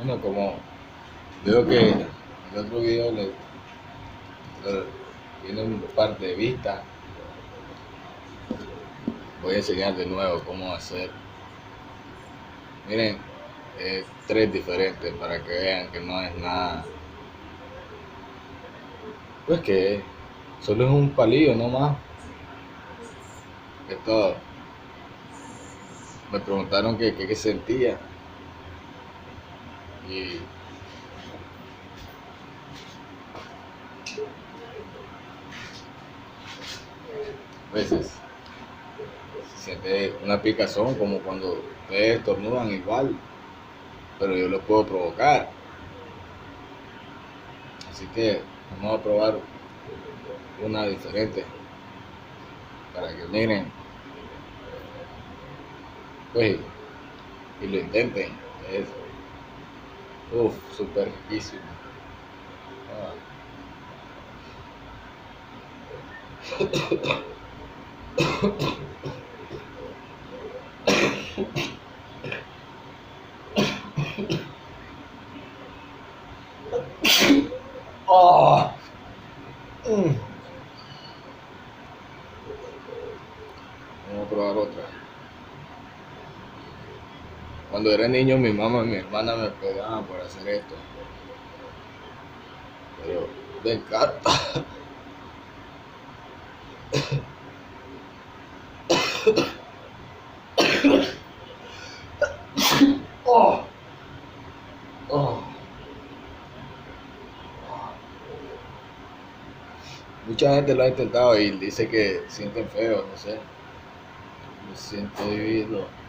Bueno, como veo que el otro video tiene un par de vistas, voy a enseñar de nuevo cómo hacer. Miren, tres diferentes para que vean que no es nada. Pues que solo es un palillo nomás, que todo. Me preguntaron qué sentía y pues se siente una picazón como cuando ustedes estornudan igual, pero yo lo puedo provocar. Así que vamos a probar una diferente para que miren, pues, y lo intenten. Es súper riquísimo. Ah. Oh. Mm. Vamos a probar otra. Cuando era niño mi mamá y mi hermana me pegaban por hacer esto, pero me encanta. Oh. Oh. Mucha gente lo ha intentado y dice que sienten feo, no sé. Me siento divino.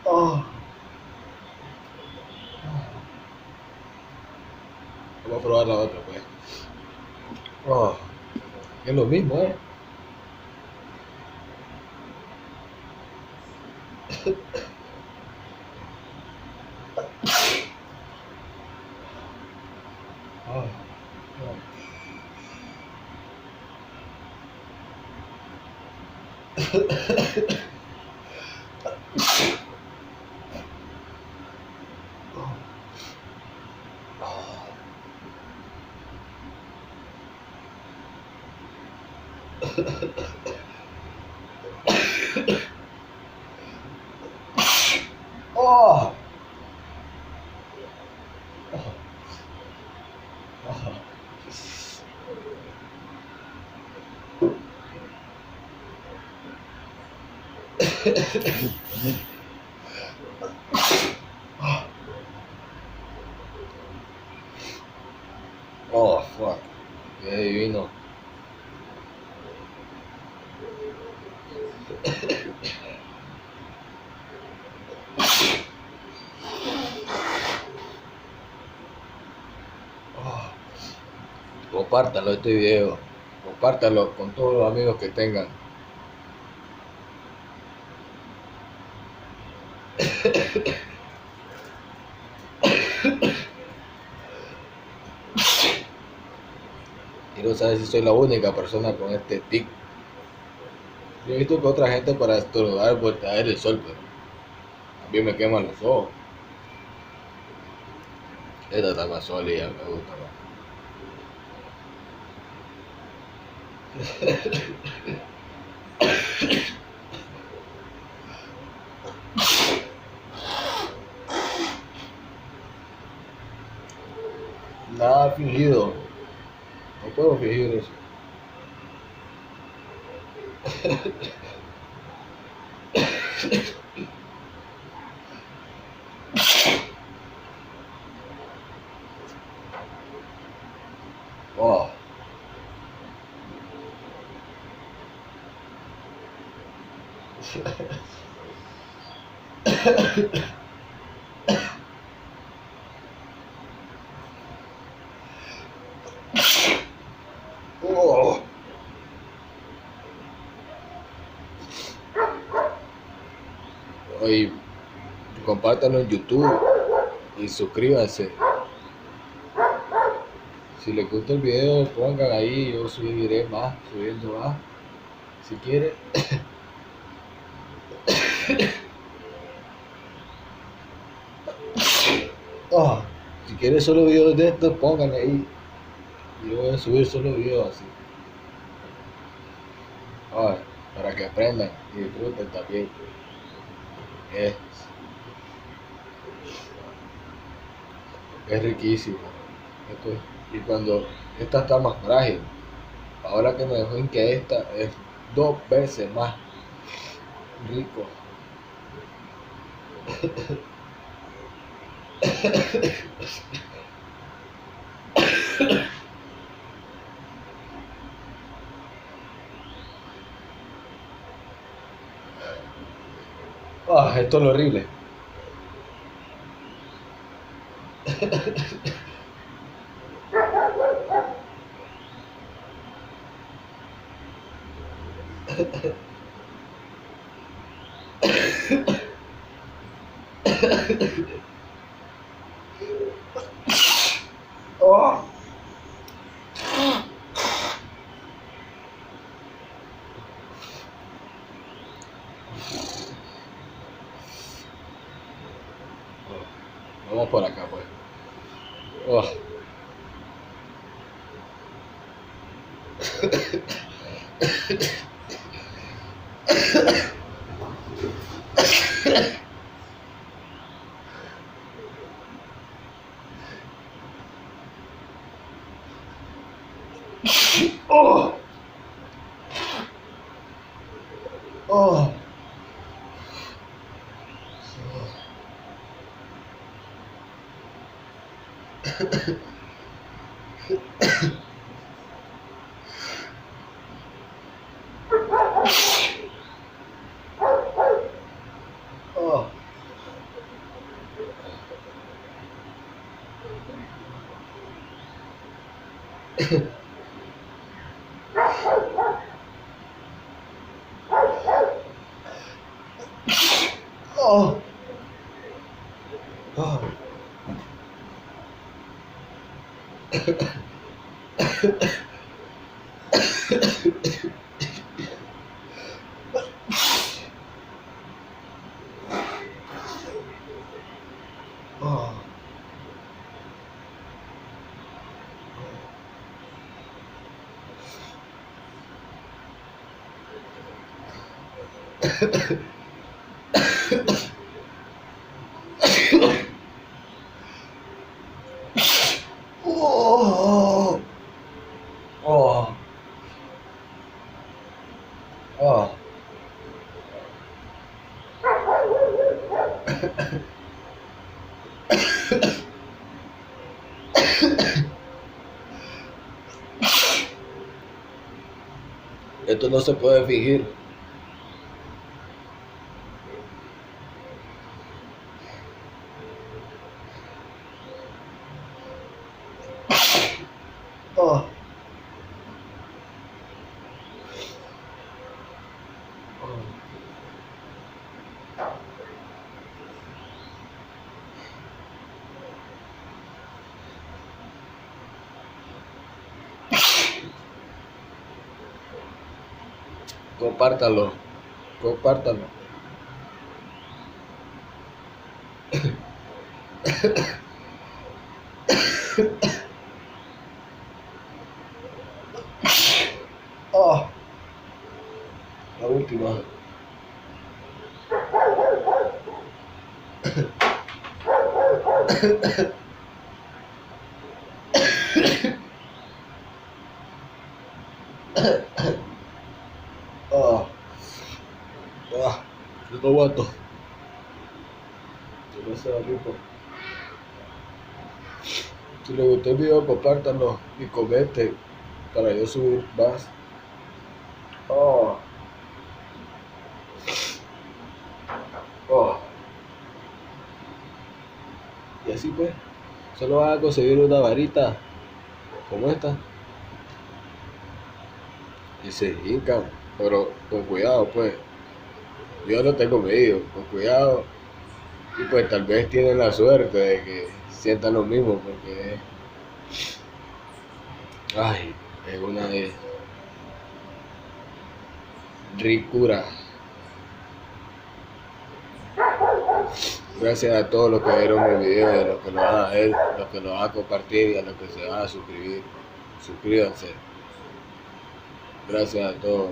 Oh. Vamos a probar la otra, pues. Oh. Es lo mismo, ¿eh? Oh. Oh. Oh, fuck. Qué divino. Oh. Compártanlo este video. Compártanlo con todos los amigos que tengan. Quiero saber si soy la única persona con este tic. Yo he visto que otra gente para estornudar voltear el sol, pero también me queman los ojos. Esta está más sólida, me gusta más. Nada fingido. No puedo fingir eso. Oh. Oh. Y compártanlo en YouTube y suscríbanse. Si les gusta el video, pongan ahí, yo subiré más, subiendo más, si quieren. Oh, si quieres solo videos de estos, pónganle ahí. Yo voy a subir solo videos así. Oh, para que aprendan y disfruten también. Es, es riquísimo. Y cuando esta está más frágil, ahora que me dejó en que esta es 2 veces más rico. Ah, esto es lo horrible. Oh. Vamos por acá, pues. Oh. Oh. Oh. Oh. Oh. Oh. Oh. Oh. Oh. Oh. Esto no se puede fingir. Oh. Compártalo. Compártalo. Oh. La última. Oh. Oh. Yo no aguanto. Yo no sé, rico. Si les gustó el video, compártanlo y comenten para yo subir más. Oh. Oh. Y así pues, solo van a conseguir una varita como esta y se hincan, pero con cuidado pues. Yo no tengo medido, con cuidado. Y pues tal vez tienen la suerte de que sientan lo mismo porque ay, es una de ricura. Gracias a todos los que vieron mi video, y a los que lo van a ver, los que lo van a compartir y a los que se van a suscribir. Suscríbanse. Gracias a todos.